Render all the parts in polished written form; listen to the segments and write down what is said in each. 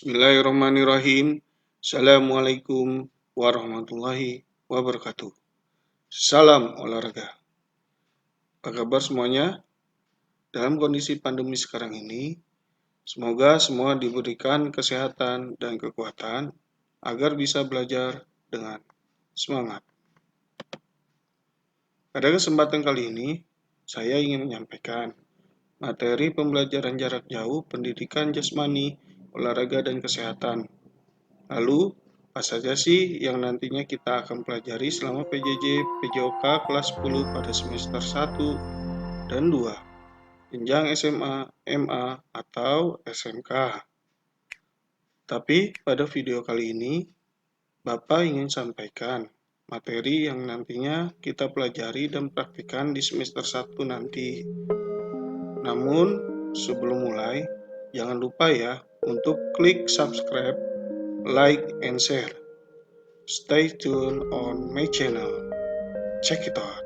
Bismillahirrahmanirrahim. Assalamualaikum warahmatullahi wabarakatuh. Salam olahraga. Apa kabar semuanya? Dalam kondisi pandemi sekarang ini, semoga semua diberikan kesehatan dan kekuatan agar bisa belajar dengan semangat. Pada kesempatan kali ini, saya ingin menyampaikan materi pembelajaran jarak jauh pendidikan jasmani, olahraga, dan kesehatan. Lalu, apa saja sih yang nantinya kita akan pelajari selama PJJ PJOK kelas 10 pada semester 1 dan 2, jenjang SMA, MA, atau SMK. Tapi pada video kali ini, Bapak ingin sampaikan materi yang nantinya kita pelajari dan praktikkan di semester 1 nanti. Namun, sebelum mulai, jangan lupa ya untuk klik subscribe, like, and share. Stay tuned on my channel. Check it out.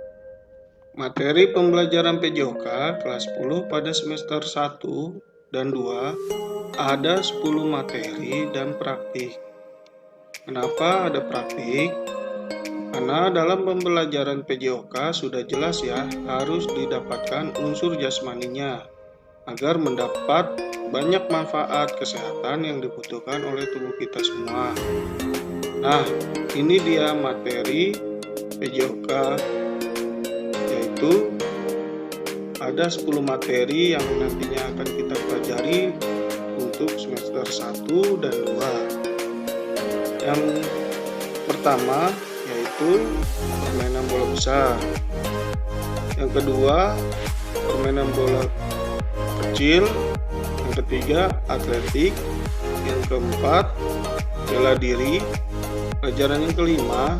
Materi pembelajaran PJOK kelas 10 pada semester 1 dan 2 ada 10 materi dan praktik. Kenapa ada praktik? Karena dalam pembelajaran PJOK sudah jelas ya harus didapatkan unsur jasmaninya agar mendapat banyak manfaat kesehatan yang dibutuhkan oleh tubuh kita semua. Nah, ini dia materi PJOK, yaitu ada 10 materi yang nantinya akan kita pelajari untuk semester 1 dan 2. Yang pertama yaitu permainan bola besar. Yang kedua, permainan bola kecil. Yang ketiga, atletik. Yang keempat, bela diri. Pelajaran yang kelima,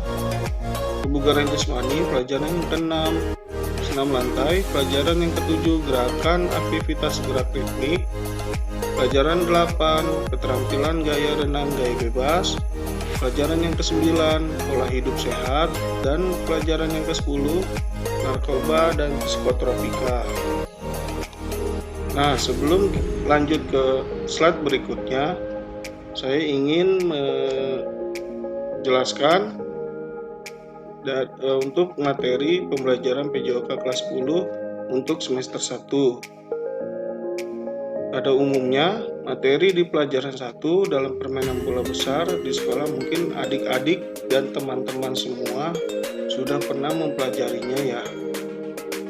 kebugaran jasmani. Pelajaran yang keenam, senam lantai. Pelajaran yang ketujuh, gerakan aktivitas gerak ritmik. Pelajaran 8, keterampilan gaya renang gaya bebas. Pelajaran yang ke-9, pola hidup sehat. Dan pelajaran yang ke-10, narkoba dan psikotropika. Nah, sebelum lanjut ke slide berikutnya, saya ingin menjelaskan untuk materi pembelajaran PJOK kelas 10 untuk semester 1. Pada umumnya, materi di pelajaran 1 dalam permainan bola besar di sekolah mungkin adik-adik dan teman-teman semua sudah pernah mempelajarinya ya.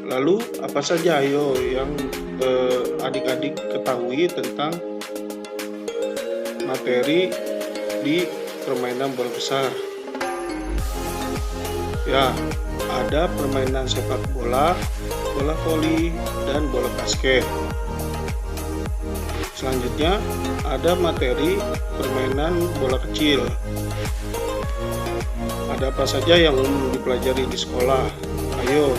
Lalu apa saja ayo yang adik-adik ketahui tentang materi di permainan bola besar? Ya, ada permainan sepak bola, bola voli, dan bola basket. Selanjutnya, ada materi permainan bola kecil. Ada apa saja yang umum dipelajari di sekolah? Ayo.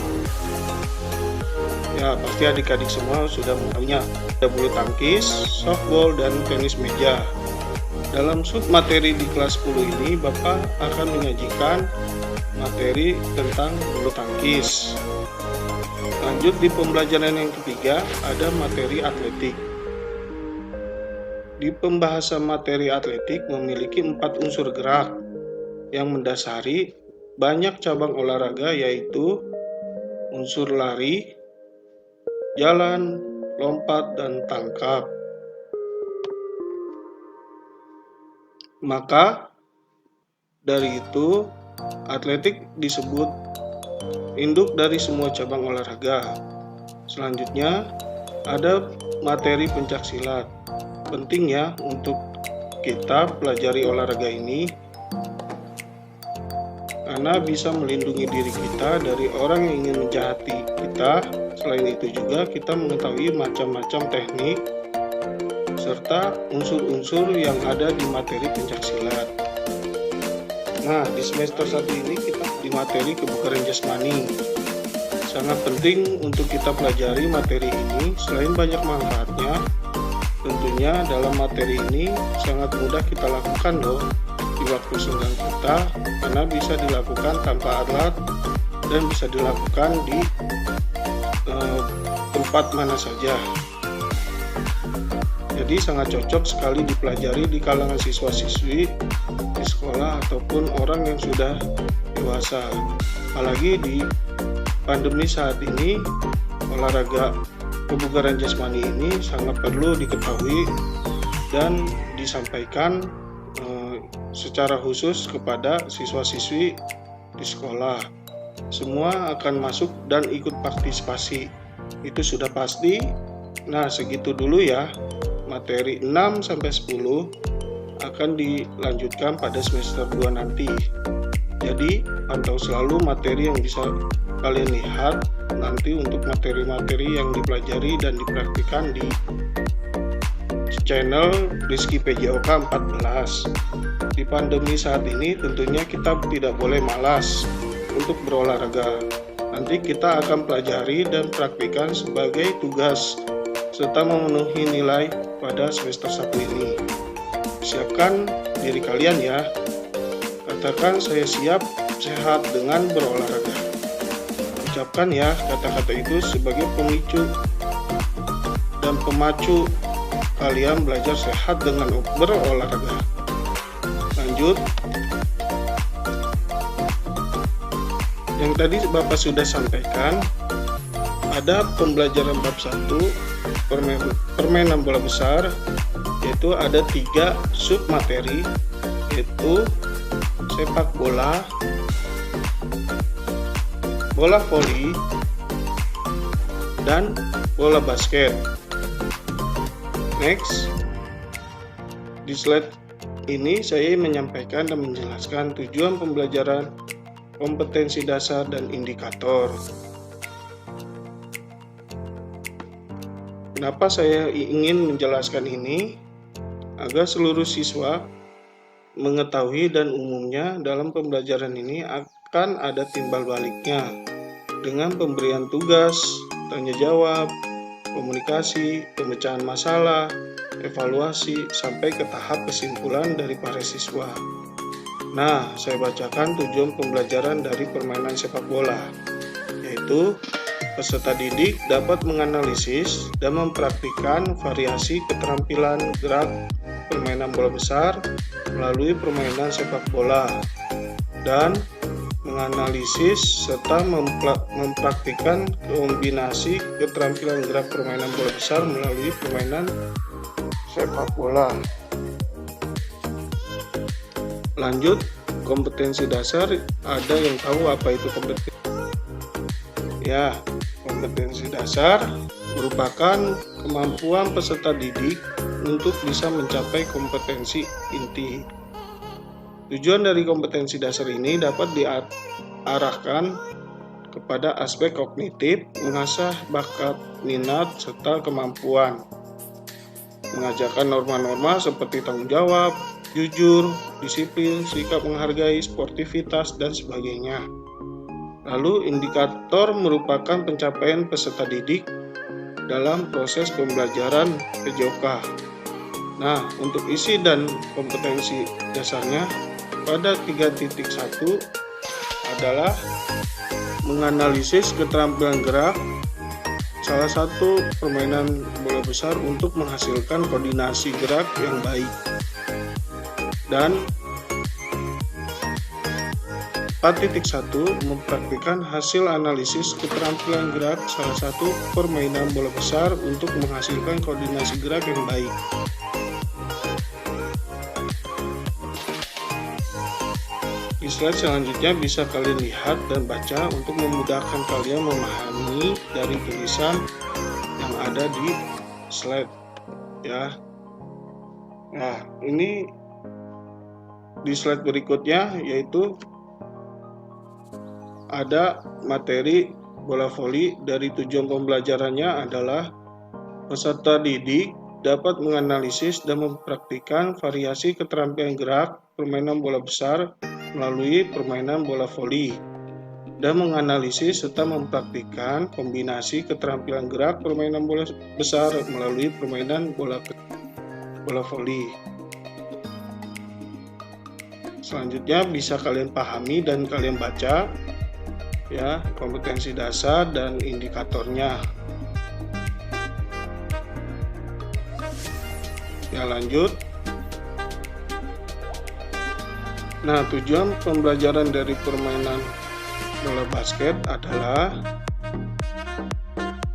Ya, pasti adik-adik semua sudah mengetahuinya. Ada bulu tangkis, softball, dan tenis meja. Dalam sub materi di kelas 10 ini, Bapak akan menyajikan materi tentang bulu tangkis. Lanjut di pembelajaran yang ketiga, ada materi atletik. Di pembahasan materi atletik memiliki 4 unsur gerak yang mendasari banyak cabang olahraga, yaitu unsur lari, jalan, lompat, dan tangkap. Maka dari itu, atletik disebut induk dari semua cabang olahraga. Selanjutnya, ada materi pencaksilat. Penting ya untuk kita pelajari olahraga ini karena bisa melindungi diri kita dari orang yang ingin menjahati kita. Selain itu juga kita mengetahui macam-macam teknik serta unsur-unsur yang ada di materi pencaksilat. Nah, di semester 1 ini kita di materi kebugaran jasmani. Sangat penting untuk kita pelajari materi ini. Selain banyak manfaatnya, tentunya dalam materi ini sangat mudah kita lakukan loh di waktu senggang kita, karena bisa dilakukan tanpa alat dan bisa dilakukan di tempat mana saja. Jadi sangat cocok sekali dipelajari di kalangan siswa-siswi di sekolah ataupun orang yang sudah dewasa. Apalagi di pandemi saat ini, olahraga kebugaran jasmani ini sangat perlu diketahui dan disampaikan secara khusus kepada siswa-siswi di sekolah. Semua akan masuk dan ikut partisipasi, itu sudah pasti. Nah, segitu dulu ya. Materi 6-10 akan dilanjutkan pada semester 2 nanti. Jadi, pantau selalu materi yang bisa kalian lihat nanti untuk materi-materi yang dipelajari dan dipraktikkan di channel Rizky PJOK 14. Di pandemi saat ini tentunya kita tidak boleh malas untuk berolahraga. Nanti kita akan pelajari dan praktikkan sebagai tugas serta memenuhi nilai pada semester 1 ini. Siapkan diri kalian ya. Katakan saya siap sehat dengan berolahraga. Ucapkan ya kata-kata itu sebagai pemicu dan pemacu kalian belajar sehat dengan berolahraga. Lanjut. Yang tadi Bapak sudah sampaikan, ada pembelajaran bab 1 permainan bola besar, yaitu ada 3 sub materi, yaitu sepak bola, bola voli, dan bola basket. Next, di slide ini saya menyampaikan dan menjelaskan tujuan pembelajaran, kompetensi dasar, dan indikator. Kenapa saya ingin menjelaskan ini? Agar seluruh siswa mengetahui dan umumnya dalam pembelajaran ini akan ada timbal baliknya dengan pemberian tugas, tanya jawab, komunikasi, pemecahan masalah, evaluasi, sampai ke tahap kesimpulan dari para siswa. Nah, saya bacakan tujuan pembelajaran dari permainan sepak bola, yaitu peserta didik dapat menganalisis dan mempraktikkan variasi keterampilan gerak permainan bola besar melalui permainan sepak bola, dan menganalisis serta mempraktikkan kombinasi keterampilan gerak permainan bola besar melalui permainan sepak bola. Lanjut, kompetensi dasar. Ada yang tahu apa itu kompetensi? Ya, kompetensi dasar merupakan kemampuan peserta didik untuk bisa mencapai kompetensi inti. Tujuan dari kompetensi dasar ini dapat diarahkan kepada aspek kognitif, mengasah bakat, minat, serta kemampuan, mengajarkan norma-norma seperti tanggung jawab, jujur, disiplin, sikap menghargai, sportivitas, dan sebagainya. Lalu, indikator merupakan pencapaian peserta didik dalam proses pembelajaran PJOK. Nah, untuk isi dan kompetensi dasarnya pada 3.1 adalah menganalisis keterampilan gerak salah satu permainan bola besar untuk menghasilkan koordinasi gerak yang baik. Dan 4.1 mempraktikkan hasil analisis keterampilan gerak salah satu permainan bola besar untuk menghasilkan koordinasi gerak yang baik. Di slide selanjutnya bisa kalian lihat dan baca untuk memudahkan kalian memahami dari tulisan yang ada di slide ya. Nah, ini di slide berikutnya yaitu ada materi bola voli. Dari tujuan pembelajarannya adalah peserta didik dapat menganalisis dan mempraktikkan variasi keterampilan gerak permainan bola besar melalui permainan bola voli, dan menganalisis serta mempraktikkan kombinasi keterampilan gerak permainan bola besar melalui permainan bola voli. Selanjutnya bisa kalian pahami dan kalian baca ya, kompetensi dasar dan indikatornya. Ya, lanjut. Nah, tujuan pembelajaran dari permainan bola basket adalah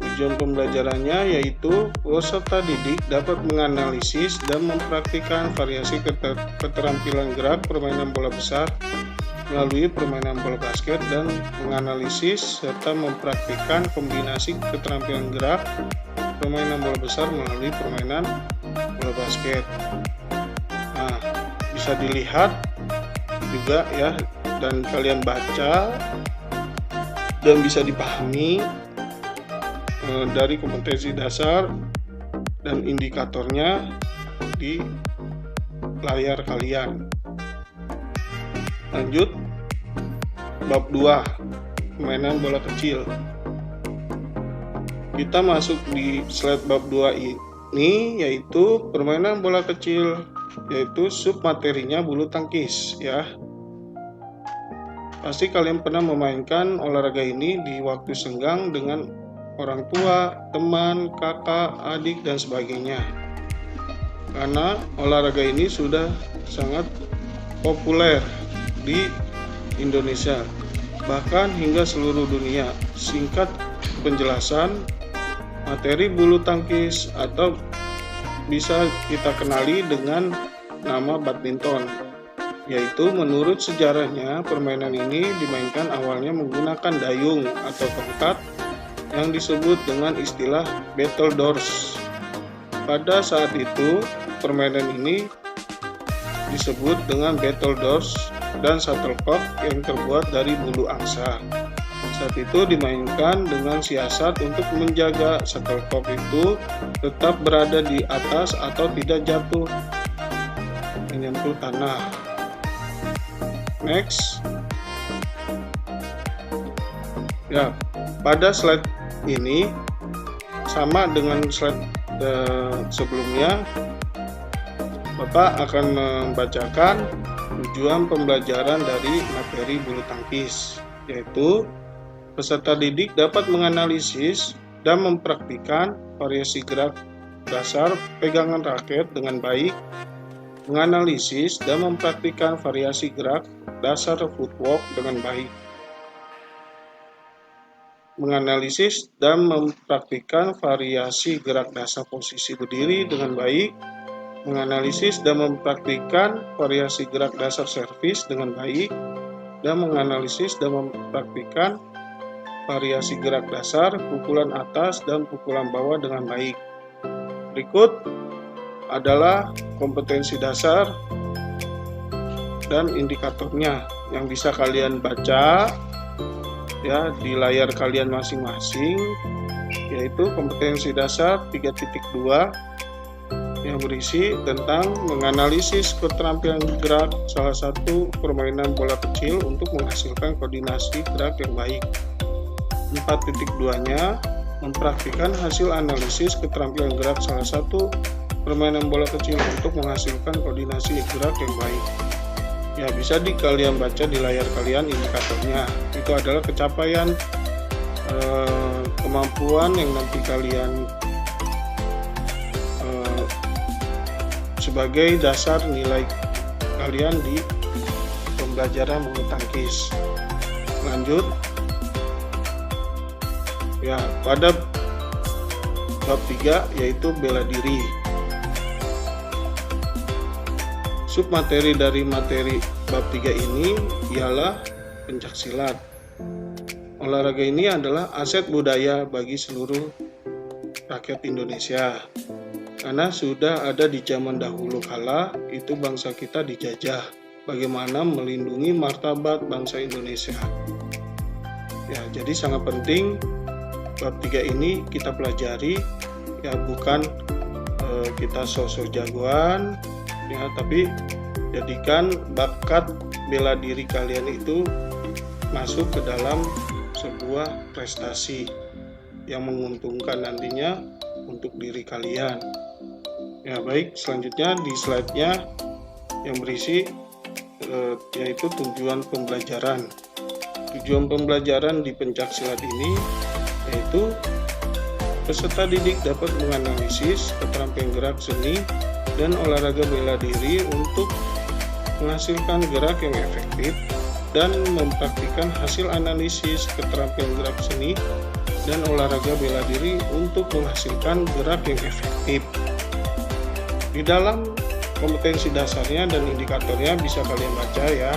tujuan pembelajarannya yaitu peserta didik dapat menganalisis dan mempraktikkan variasi keterampilan gerak permainan bola besar melalui permainan bola basket dan menganalisis serta mempraktikkan kombinasi keterampilan gerak permainan bola besar melalui permainan bola basket. Nah, bisa dilihat juga ya, dan kalian baca dan bisa dipahami dari kompetensi dasar dan indikatornya di layar kalian. Lanjut, bab 2, permainan bola kecil. Kita masuk di slide bab 2 ini, yaitu permainan bola kecil, yaitu submaterinya bulu tangkis ya. Pasti kalian pernah memainkan olahraga ini di waktu senggang dengan orang tua, teman, kakak, adik, dan sebagainya. Karena olahraga ini sudah sangat populer di Indonesia, bahkan hingga seluruh dunia. Singkat penjelasan, materi bulu tangkis atau bisa kita kenali dengan nama badminton. Yaitu menurut sejarahnya permainan ini dimainkan awalnya menggunakan dayung atau tongkat yang disebut dengan istilah battledores. Pada saat itu permainan ini disebut dengan battledores dan shuttlecock yang terbuat dari bulu angsa. Saat itu dimainkan dengan siasat untuk menjaga shuttlecock itu tetap berada di atas atau tidak jatuh menyentuh tanah. Next. Ya, pada slide ini sama dengan slide sebelumnya. Bapak akan membacakan tujuan pembelajaran dari materi bulu tangkis, yaitu peserta didik dapat menganalisis dan mempraktikkan variasi gerak dasar pegangan raket dengan baik, menganalisis dan mempraktikkan variasi gerak dasar footwork dengan baik, menganalisis dan mempraktikkan variasi gerak dasar posisi berdiri dengan baik, menganalisis dan mempraktikkan variasi gerak dasar servis dengan baik, dan menganalisis dan mempraktikkan variasi gerak dasar pukulan atas dan pukulan bawah dengan baik. Berikut adalah kompetensi dasar dan indikatornya yang bisa kalian baca ya di layar kalian masing-masing, yaitu kompetensi dasar 3.2 yang berisi tentang menganalisis keterampilan gerak salah satu permainan bola kecil untuk menghasilkan koordinasi gerak yang baik. 4.2-nya mempraktikkan hasil analisis keterampilan gerak salah satu permainan bola kecil untuk menghasilkan koordinasi gerak yang baik. Ya, bisa kalian baca di layar kalian indikatornya. Itu adalah capaian kemampuan yang nanti kalian sebagai dasar nilai kalian di pembelajaran bulu tangkis. Lanjut. Ya, pada bab 3 yaitu bela diri. Submateri dari materi bab 3 ini ialah pencaksilat. Olahraga ini adalah aset budaya bagi seluruh rakyat Indonesia. Karena sudah ada di zaman dahulu kala itu bangsa kita dijajah. Bagaimana melindungi martabat bangsa Indonesia. Ya, jadi sangat penting bab 3 ini kita pelajari, ya bukan kita sosok jagoan ya, tapi jadikan bakat bela diri kalian itu masuk ke dalam sebuah prestasi yang menguntungkan nantinya untuk diri kalian. Ya baik, selanjutnya di slide-nya yang berisi yaitu tujuan pembelajaran. Tujuan pembelajaran di pencaksilat ini yaitu peserta didik dapat menganalisis keterampilan gerak seni dan olahraga bela diri untuk menghasilkan gerak yang efektif dan mempraktikkan hasil analisis keterampilan gerak seni dan olahraga bela diri untuk menghasilkan gerak yang efektif. Di dalam kompetensi dasarnya dan indikatornya bisa kalian baca ya,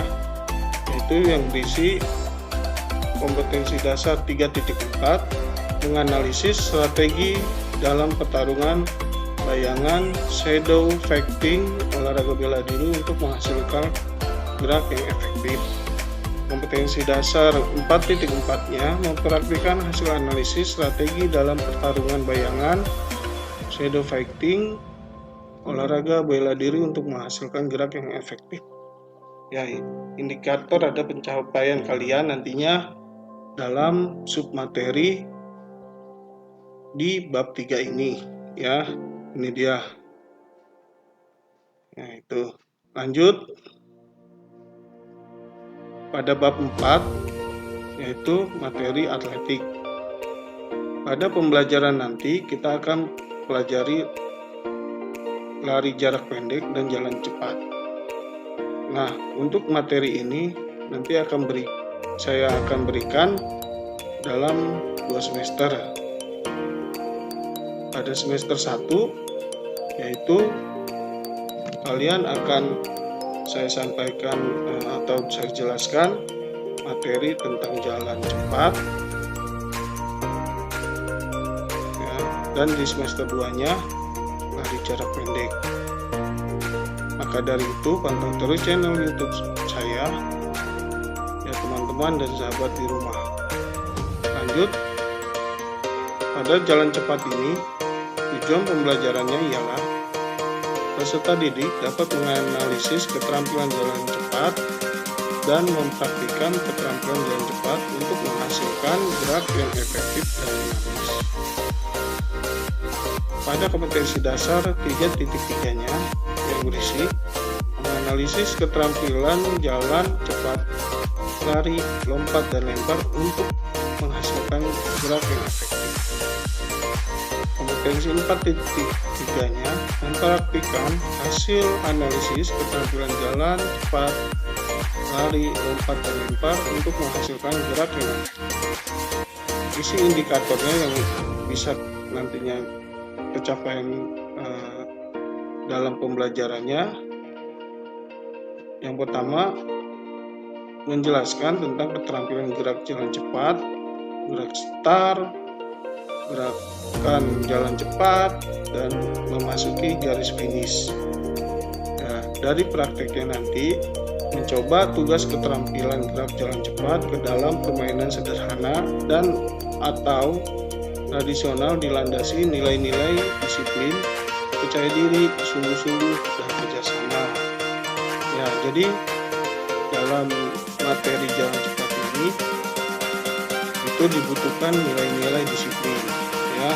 yaitu yang berisi kompetensi dasar 3.4, menganalisis strategi dalam pertarungan, bayangan, shadow fighting, olahraga bela diri untuk menghasilkan gerak yang efektif. Kompetensi dasar 4.4-nya mempraktikkan hasil analisis strategi dalam pertarungan bayangan, shadow fighting, olahraga bela diri untuk menghasilkan gerak yang efektif. Ya, indikator ada pencapaian kalian nantinya dalam submateri di bab 3 ini ya. Ini dia. Nah, itu. Lanjut pada bab 4, yaitu materi atletik. Pada pembelajaran nanti kita akan pelajari lari jarak pendek dan jalan cepat. Nah, untuk materi ini nanti saya akan berikan dalam 2 semester. Pada semester 1, yaitu kalian akan saya sampaikan atau saya jelaskan materi tentang jalan cepat ya, dan di semester 2-nya lari jarak pendek. Maka dari itu pantau terus channel YouTube saya ya teman-teman dan sahabat di rumah. Lanjut, pada jalan cepat ini tujuan pembelajarannya ialah peserta didik dapat menganalisis keterampilan jalan cepat dan mempraktikkan keterampilan jalan cepat untuk menghasilkan gerak yang efektif dan dinamis. Pada kompetensi dasar 3.3-nya yang berisi menganalisis keterampilan jalan cepat, lari, lompat, dan lempar untuk menghasilkan gerak yang efektif. Kompetensi 4.3-nya mempraktikkan hasil analisis keterampilan jalan cepat, lari, lompat, dan lempar untuk menghasilkan gerak yang efektif. Isi indikatornya yang bisa nantinya pencapaian dalam pembelajarannya. Yang pertama, menjelaskan tentang keterampilan gerak jalan cepat, gerak start, gerakan jalan cepat, dan memasuki garis finish. Nah, dari prakteknya nanti mencoba tugas keterampilan gerak jalan cepat ke dalam permainan sederhana dan atau tradisional dilandasi nilai-nilai disiplin, percaya diri, sungguh-sungguh, dan kerjasama. Ya, jadi dalam materi jalan cepat ini itu dibutuhkan nilai-nilai disiplin, ya,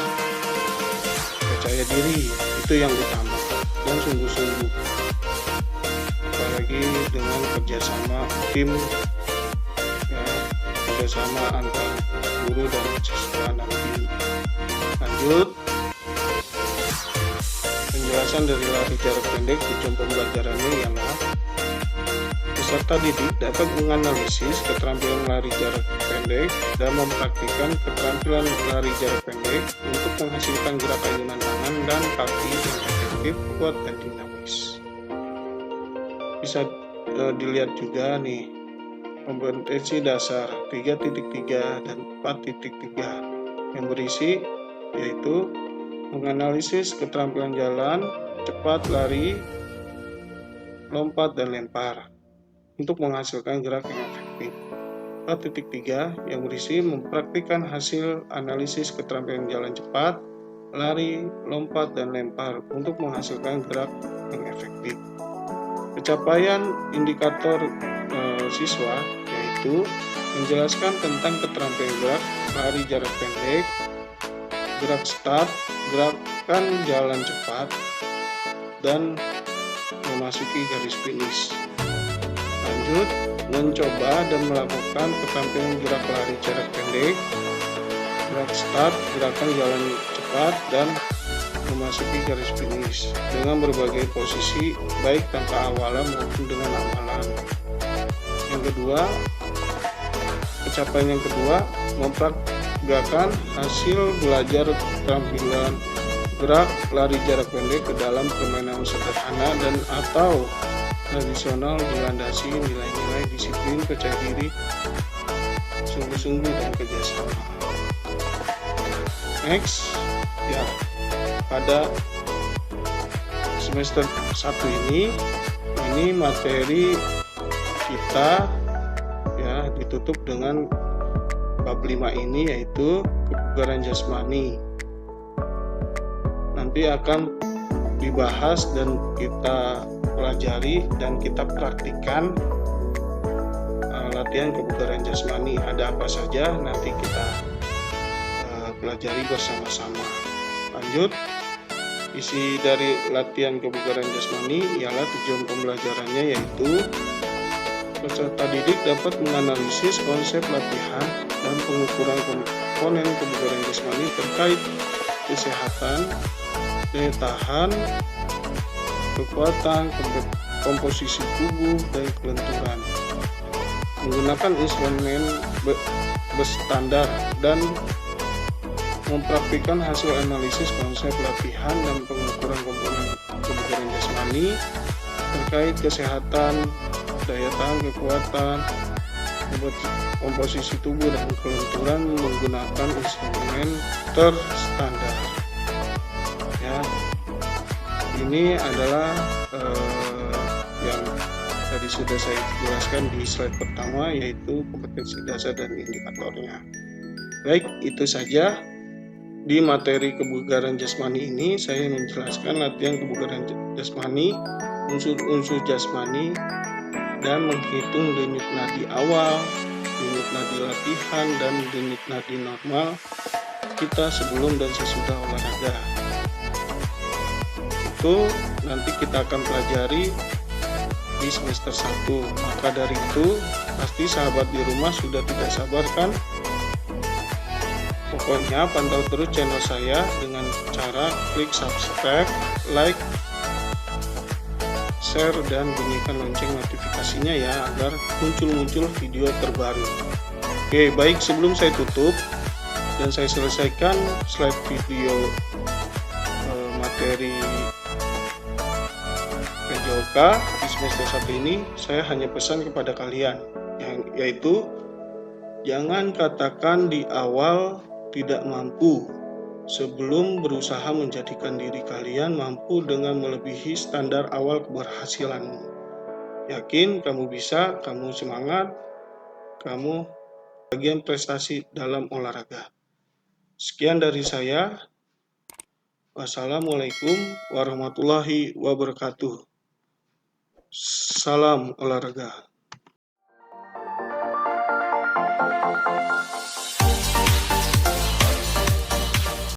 percaya diri itu yang utama, dan sungguh-sungguh, apalagi dengan kerjasama tim, ya, kerjasama antar guru dan siswa nanti. Lanjut, penjelasan dari lari jarak pendek. Tujuan pembelajarannya ialah peserta didik dapat menganalisis keterampilan lari jarak pendek dan mempraktikkan keterampilan lari jarak pendek untuk menghasilkan gerak ayunan tangan dan kaki yang efektif, kuat, dan dinamis. Bisa dilihat juga nih kompetensi dasar 3.3 dan 4.3 yang berisi yaitu menganalisis keterampilan jalan cepat, lari, lompat, dan lempar untuk menghasilkan gerak yang efektif. 4.3 yang berisi mempraktikkan hasil analisis keterampilan jalan cepat, lari, lompat, dan lempar untuk menghasilkan gerak yang efektif. Pencapaian indikator siswa yaitu menjelaskan tentang keterampilan gerak lari jarak pendek, gerak start, gerakan jalan cepat, dan memasuki garis finish. Lanjut, mencoba dan melakukan keterampilan gerak lari jarak pendek, gerak start, gerakan jalan cepat, dan memasuki garis finish dengan berbagai posisi baik tanpa awalan maupun dengan awalan. Yang kedua, pencapaian yang kedua, mempraktikkan hasil belajar keterampilan gerak lari jarak pendek ke dalam permainan sederhana dan atau tradisional dilandasi nilai-nilai disiplin, percaya diri, sungguh-sungguh dan kerjasama. Next, ya, pada semester 1 ini materi kita ya ditutup dengan bab 5 ini, yaitu kebugaran jasmani. Nanti akan dibahas dan kita pelajari dan kita praktikkan latihan kebugaran jasmani. Ada apa saja nanti kita pelajari bersama-sama. Lanjut, isi dari latihan kebugaran jasmani ialah tujuan pembelajarannya yaitu peserta didik dapat menganalisis konsep latihan dan pengukuran komponen kebugaran jasmani terkait kesehatan, daya tahan, kekuatan, komposisi tubuh, dan kelenturan. Menggunakan instrumen berstandar dan mempraktikkan hasil analisis konsep latihan dan pengukuran komponen kebugaran jasmani terkait kesehatan, daya tahan, kekuatan, komposisi tubuh, dan kelenturan menggunakan instrumen terstandar. Ya, ini adalah yang tadi sudah saya jelaskan di slide pertama, yaitu kompetensi dasar dan indikatornya. Baik, itu saja di materi kebugaran jasmani ini. Saya menjelaskan latihan kebugaran jasmani, unsur-unsur jasmani, dan menghitung denyut nadi awal, denyut nadi latihan, dan denyut nadi normal kita sebelum dan sesudah olahraga. Itu nanti kita akan pelajari di semester 1. Maka dari itu, pasti sahabat di rumah sudah tidak sabar kan? Pokoknya pantau terus channel saya dengan cara klik subscribe, like, share, dan bunyikan lonceng notifikasinya ya, agar muncul video terbaru. Oke, baik, sebelum saya tutup dan saya selesaikan slide video materi PJOK di semester 1 ini, saya hanya pesan kepada kalian, yaitu jangan katakan di awal tidak mampu sebelum berusaha menjadikan diri kalian mampu dengan melebihi standar awal keberhasilanmu. Yakin kamu bisa, kamu semangat, kamu bagian prestasi dalam olahraga. Sekian dari saya. Wassalamualaikum warahmatullahi wabarakatuh. Salam olahraga.